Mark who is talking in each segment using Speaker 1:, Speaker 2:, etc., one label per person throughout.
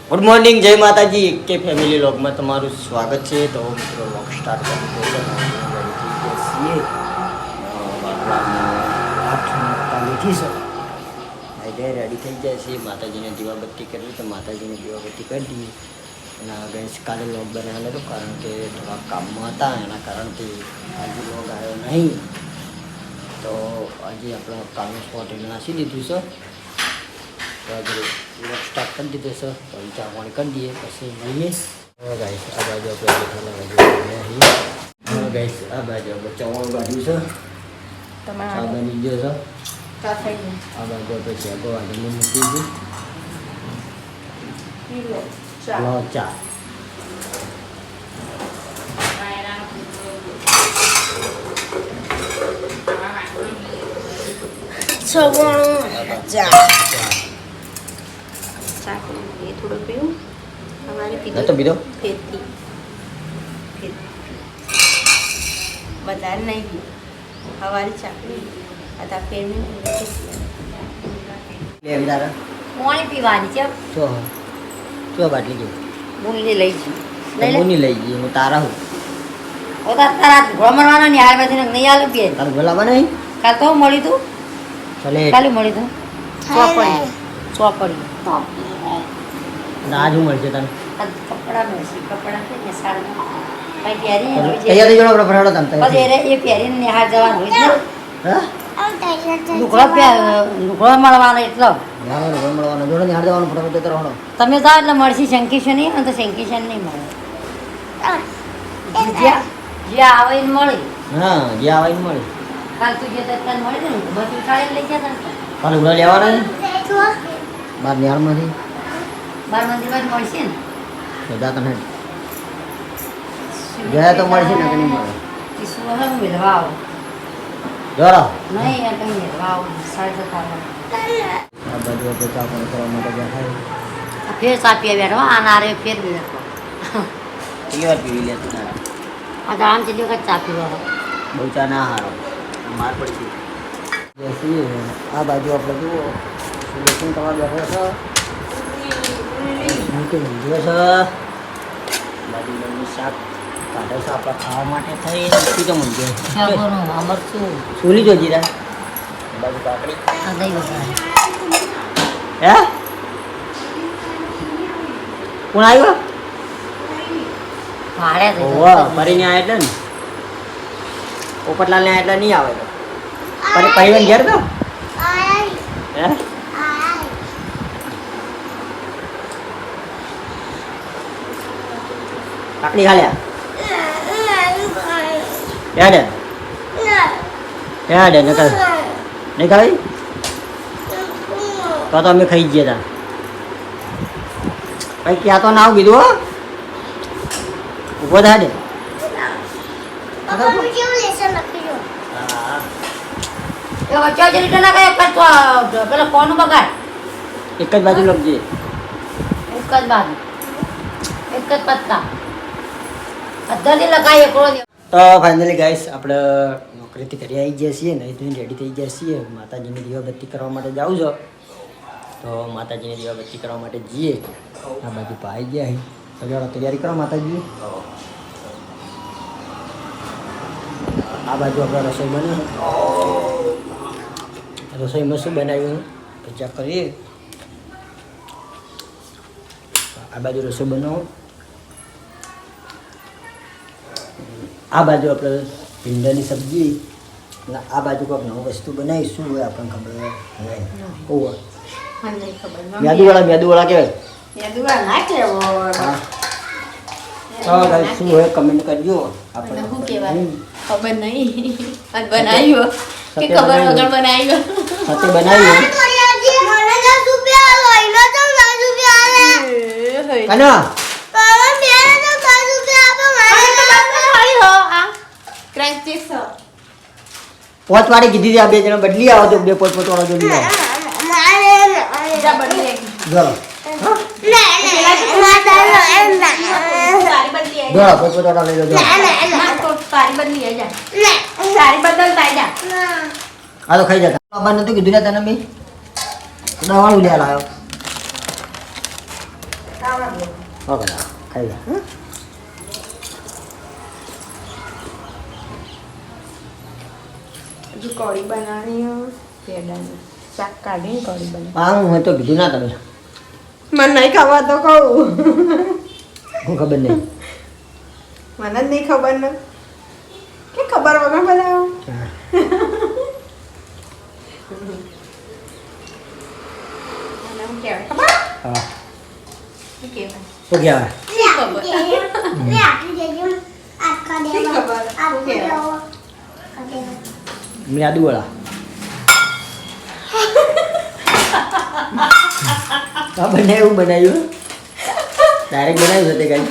Speaker 1: Good morning, જય માતાજી. કે ફેમિલી વ્લોગમાં તમારું સ્વાગત છે. તો મિત્રો વ્લોગ સ્ટાર્ટ કરી દીધો છે. છીએ 8:45 રેડી થઈ જાય છે. માતાજીને દીવાબત્તી કરવી તો માતાજીને દીવાબત્તી કરી દઈએ. અને ગઈસ કાલે વ્લોગ બનાવેલો હતો કારણ કે થોડા કામમાં હતા, એના કારણથી આજે વ્લોગ આવ્યો નહીં. તો આજે આપણે કામનું સ્પોટ એટલે નાસી દીધું છે. તો આજે વ્લોગ સ્ટાર્ટ કરી દીધો છે. તો ચા પાણી કરી દઈએ પછી મળીએ. ગાઈસ આ બાજુ આપણે ગાઈસ આ બાજુ આપણે ચવાણું કાઢ્યું છે. ચા બની ગયો છે. આ બાજુ આપણે ચેકો વાળીને મૂકી ચા ચા
Speaker 2: થોડું પીવું અમારે
Speaker 1: તો બીજો
Speaker 2: ફેરથી વધારે નહીં પીવું હવારી ચાકરી હતા ફેરને પાણી પીવાની છે.
Speaker 1: શું બાટલી ગઈ
Speaker 2: મૂલની લઈ જઈ
Speaker 1: નહીં લઈ ગઈ હું તારા હું
Speaker 2: તારા ભ્રમણવાના ની હાલમાંથી નહીં આલું બે
Speaker 1: તારું બોલાવા નહીં
Speaker 2: કાલ તો મળી તું
Speaker 1: ચાલે
Speaker 2: કાલે મળી તું ચોપડી
Speaker 1: આજ હું મળશે તને
Speaker 2: કપડાં મળશે કપડાં છે ને સાડા કઈ પહેરી
Speaker 1: તૈયાર થઈ ગયો ફરાડો તને
Speaker 2: પછી એ પહેરીને નિહાળ જવાનું હોય છે.
Speaker 1: હા
Speaker 2: લુગડો મળવાનો એટલો
Speaker 1: મળવાનો જોડે નિહાળ જવાનું ફટાફટ જતો રહો.
Speaker 2: તમે જાઓ એટલે મળશે શંકેશન નહીં તો શંકેશન નહીં મળે જે આવે એને મળે.
Speaker 1: હા જે આવે એને મળે.
Speaker 2: કાલ તું જે તને મળી ને બસ ઉઠાડીને લઈ જતા ને
Speaker 1: કાલે ઉડા લેવાના બાર નિહાળમાંથી
Speaker 2: બાર મંદિરમાં જ મળશે ને
Speaker 1: બધા તને ગયા તો મળશે ને કે નહીં મળે
Speaker 2: શું હવે હું મેળવા આવું
Speaker 1: જોડો
Speaker 2: નહીં યાર કંઈ મેળવા આવું સાડા આ
Speaker 1: બાજુ આપણે ચા પાણી કરવા માટે બેઠા
Speaker 2: ફેર સાપી બેઠો આના રે ફેર બેઠો
Speaker 1: કેટલી વાર પીવી લે તું તારા
Speaker 2: આ દામ ચલી વખત ચા પીવા
Speaker 1: બહુ ચા ના હારો માર પડી બેસી આ બાજુ આપણે જુઓ દર્શન કરવા બેઠા છો મૂકી મંદિર છે બાજુ શાક કાઢે છે આપણે ખાવા માટે થઈ નથી તો મંદિર
Speaker 2: અમાર શું
Speaker 1: સોલી જો જીરા બાજુ કાકડી
Speaker 2: આ દઈ વસાય
Speaker 1: હે કોણ આવ્યો
Speaker 2: ભાડે
Speaker 1: ઓવા ફરીને આ એટલે ને પોપટલાલને એટલે નહીં આવે તો પણ પહેલા ઘેર તો હે કાકડી ખાલ્યા યાદ યાદ નકર નહીં ખાવી તો અમે ખાઈ ગયા હતા કઈ ક્યાં તો ના આવું કીધું હો ઉભો થાય ને
Speaker 2: પેલો કોનું બગાડ
Speaker 1: એક જ બાજુ લખજે
Speaker 2: એક જ બાજુ એક જ પત્તા અધરથી લગાવીએ કોળો
Speaker 1: તો ફાઇનલી ગાઈસ આપણે નોકરીથી ઘરે આવી ગયા છીએ નહીં ધોઈને રેડી થઈ ગયા છીએ. માતાજીની દીવાબત્તી કરવા માટે જાઉં છો તો માતાજીની દીવાબત્તી કરવા માટે જઈએ. આ બાજુ પાઈ ગયા અહીં તો ચાલો તૈયારી કરો માતાજી. આ બાજુ આપણે રસોઈ બને રસોઈમાં શું બનાવ્યું ચેક કરીએ. આ બાજુ રસોઈ બનાવો. આ બાજુ આપણે ભીંડાની સબ્જી અને આ બાજુ કોઈક નવું વસ્તુ બનાવી શું હોય આપણને ખબર નહીં. મેદુવાળા કહેવાય. શું હોય કમેન્ટ કરજો. આપણે
Speaker 2: શું કહેવાય ખબર નહીં બનાવ્યો કે ખબર વગર બનાવ્યો
Speaker 1: સાથે બનાવ્યું કના પોચ વાળી કીધી હતી આ બે જણા બદલી આવો તો બે પોચ વાળો જો લઈ આવો પોચ વાળો લઈ લો આ તો ખાઈ જતા બાબા નતું કીધું ને તને મેં દવાળું લે લાવ્યો ઓકે ના ખાઈ જા હં?
Speaker 2: હજુ કઢી બનાવવાની પેડાની શાક કાઢીને કઢી બનાવી
Speaker 1: હા હું તો કીધું ના તમે
Speaker 2: મને નહીં ખબર તો કહું
Speaker 1: હું ખબર નહીં
Speaker 2: મને જ નહીં ખબર ને કે ખબર વગર બનાવો
Speaker 1: હા.
Speaker 2: મને શું કહેવાય ખબર
Speaker 1: હા
Speaker 2: શું કહેવાય
Speaker 1: શું કહેવાય
Speaker 2: શી ખબર શી ખબર શું કહેવાય
Speaker 1: મ્યાદુવાળા હા બનાવ્યું બનાવ્યું ડાયરેક્ટ બનાવ્યું હતું કઈ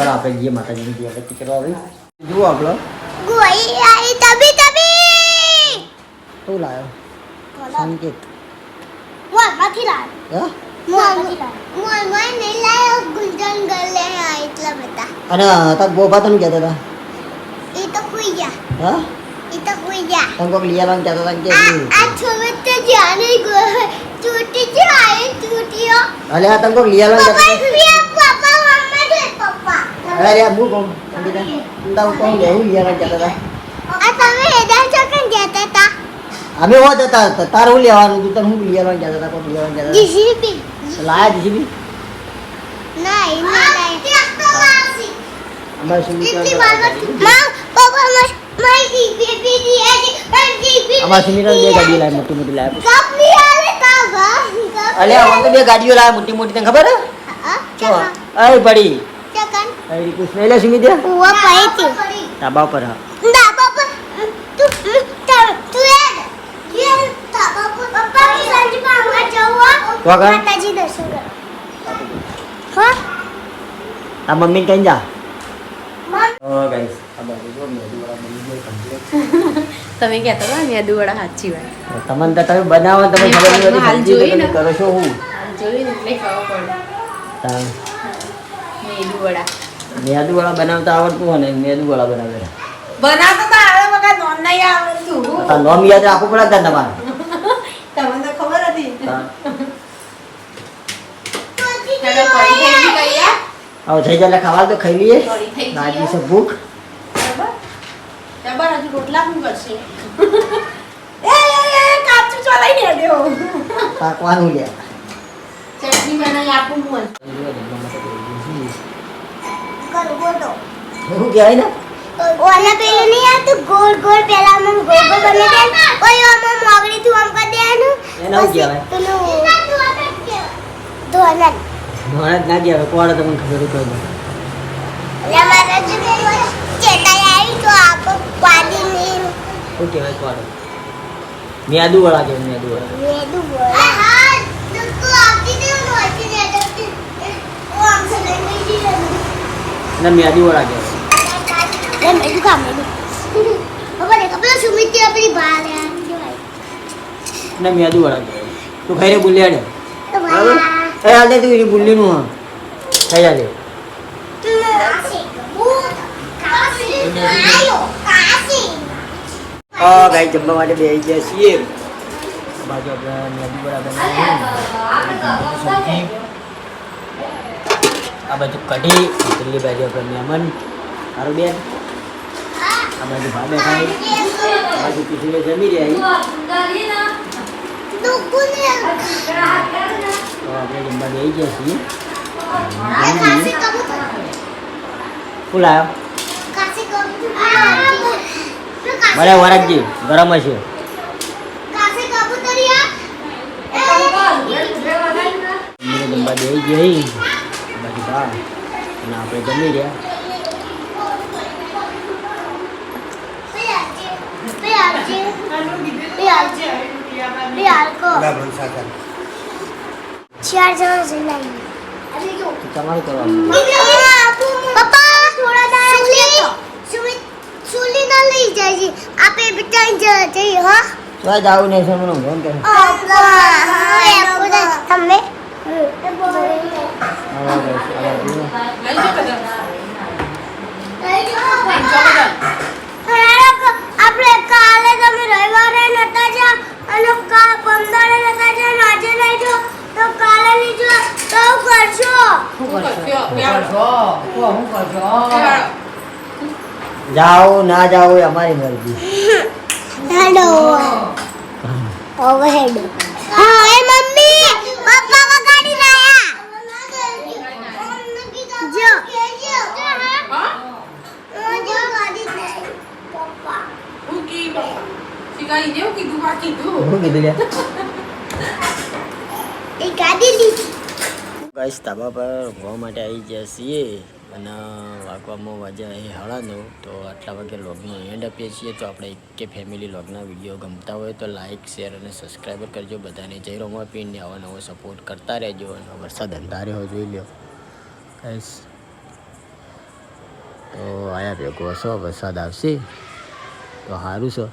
Speaker 1: આપણે જઈએ માતાજીની દીવાબત્તી કરવા આવી જુઓ આપણો શું લાવ્યો સંકેત હા અને તાર ગોપા તમે કહેતા હતા હા તમે કોઈક લઈ આવવાનું કહેતા હતા અલે આ તમે કોઈક લઈ આવવાનું કહેતા અરે હું કોણ અંકિતા કોણ લેવું લઈ આવવાનું કહેતા હતા અમે હોત હતા તારે હું લેવાનું હતું તને હું લઈ આવવાનું કહેતા હતા કોઈક લઈ આવવાનું કહેતા હતા લાયા જીસીબી અમારે સુમિત્રા અમારે સુમિત્રા બે ગાડીઓ લાવી મોટી મોટી લાવી અલે અમે તો બે ગાડીઓ લાવી મોટી મોટી તને ખબર હે અરે પડી અરે કૃષ્ણ એટલે સુમિત્રા ધાબા પર હા આ મમ્મી કઈ જા ગાઈસ આ બાજુ જો મેદુવાળા બની ગયો કમ્પ્લીટ
Speaker 2: તમે કહેતા હતા મેદુ વડા સાચી વાત
Speaker 1: તમને તો તમે બનાવો તમે ખબર નહીં
Speaker 2: હાલ
Speaker 1: હોતી
Speaker 2: જોઈ ને.
Speaker 1: તમે કરો છો હું
Speaker 2: જોયું ને એટલે ખબર પડે મેદુ વડા
Speaker 1: મેદુવાળા બનાવતા આવડતું હોય ને મેદુવાળા બનાવે
Speaker 2: બનાવતા તો આવે મગર નોન નહીં આવડતું
Speaker 1: આ નોમ યાદ રાખવું પડે તાર તમારે
Speaker 2: તમને તો ખબર હતી
Speaker 1: હા.
Speaker 2: હેડો કઢી થઈ ગઈ કઈ
Speaker 1: હવે થઈ જાય ખાવા તો ખાઈ લઈએ
Speaker 2: કઢી થઈ ગઈ
Speaker 1: લાગી છે ભૂખ
Speaker 2: બરાબર હજુ રોટલા શું કરશે એ કાચું ચલાઈ ને દેવો
Speaker 1: પાકવાનું લે
Speaker 2: ચટણી બનાવી આપું હું
Speaker 1: શું કહેવાય ને
Speaker 3: ઓલા પેલું નહીં આવતું ગોળ ગોળ પેલા મને ગોળ ગોળ બની દે કોઈ આમાં મોગડી તું આમ કરી દેવાનું
Speaker 1: એને શું કહેવાય
Speaker 3: પેલું ધોલન
Speaker 1: મને જ ના કહેવાય કોણ તમને ખબર કોઈ નહીં
Speaker 3: અમારા જે ચેતા આવી તો આપ પાડી ને
Speaker 1: શું કહેવાય કોણ મેદુવાળા કહેવાય મેદુવાળા
Speaker 3: મેદુ બોલ હા તો આપી દે નો આપી દે ઓ આમ સે લઈ દીધું
Speaker 1: ના મેદુવાળા કહેવાય
Speaker 3: લે મેદુ કા મેદુ હવે દેખ પેલો સુમિત આપણી બહાર
Speaker 1: ના મેદુવાળા કહેવાય તું ખાઈ રે બુલ્યાડે
Speaker 3: તો
Speaker 1: બરાબર એ હાલ દે તું એની બુલ્લીનું હા ખાઈ જા દે ગાઈ જમવા માટે બે ગયા છીએ બાજુ આપણે મેદુવાળા બનાવી આ બાજુ કઢી પેલી બાજુ આપણે મહેમાન સારું બેન આ બાજુ ભાભે ખાઈ આ બાજુ પીછું જમી રહ્યા તો આપણે જમવા બે ગયા છીએ શું લાવ્યો મને વરાગજી ગરમ હશે જમવા બે જઈ બાજુ બા અને આપણે જમી રહ્યા
Speaker 3: ચાર જણા જઈ
Speaker 1: તમારું કરવાનું
Speaker 3: પપ્પા થોડા દાડા સુલી ના લઈ જાય છે આપે બિચાઈ જઈ હા
Speaker 1: તો જાવું નહીં સમનો ફોન કરે
Speaker 3: તમે આપણે કાલે તમે રવિવારે નતા જા અને
Speaker 1: જાઓ ના જાઓ એ અમારી મરજી.
Speaker 3: હેલો હવે હેડો હા એ મમ્મી પપ્પા વગાડી લાયા જો જો ગાડી લાયા પપ્પા
Speaker 1: શું કીધું લે?
Speaker 3: એ ગાડી લીધી
Speaker 1: ગાઈસ ધાબા પર ઊંઘવા માટે આવી ગયા છીએ અને વાગવામાં વાગ્યા એ 9:30. તો આટલા વાગે લોગનો એન્ડ આપીએ છીએ. તો આપણે કે ફેમિલી લોગના વિડીયો ગમતા હોય તો લાઇક શેર અને સબસ્ક્રાઈબર કરજો. બધાને જય રોમાપીરને આવો નવો સપોર્ટ કરતા રહેજો. અને વરસાદ અંધાર્યો જોઈ લ્યો ગાઈસ. તો આયા ભેગો હશો વરસાદ આવશે તો સારું છે.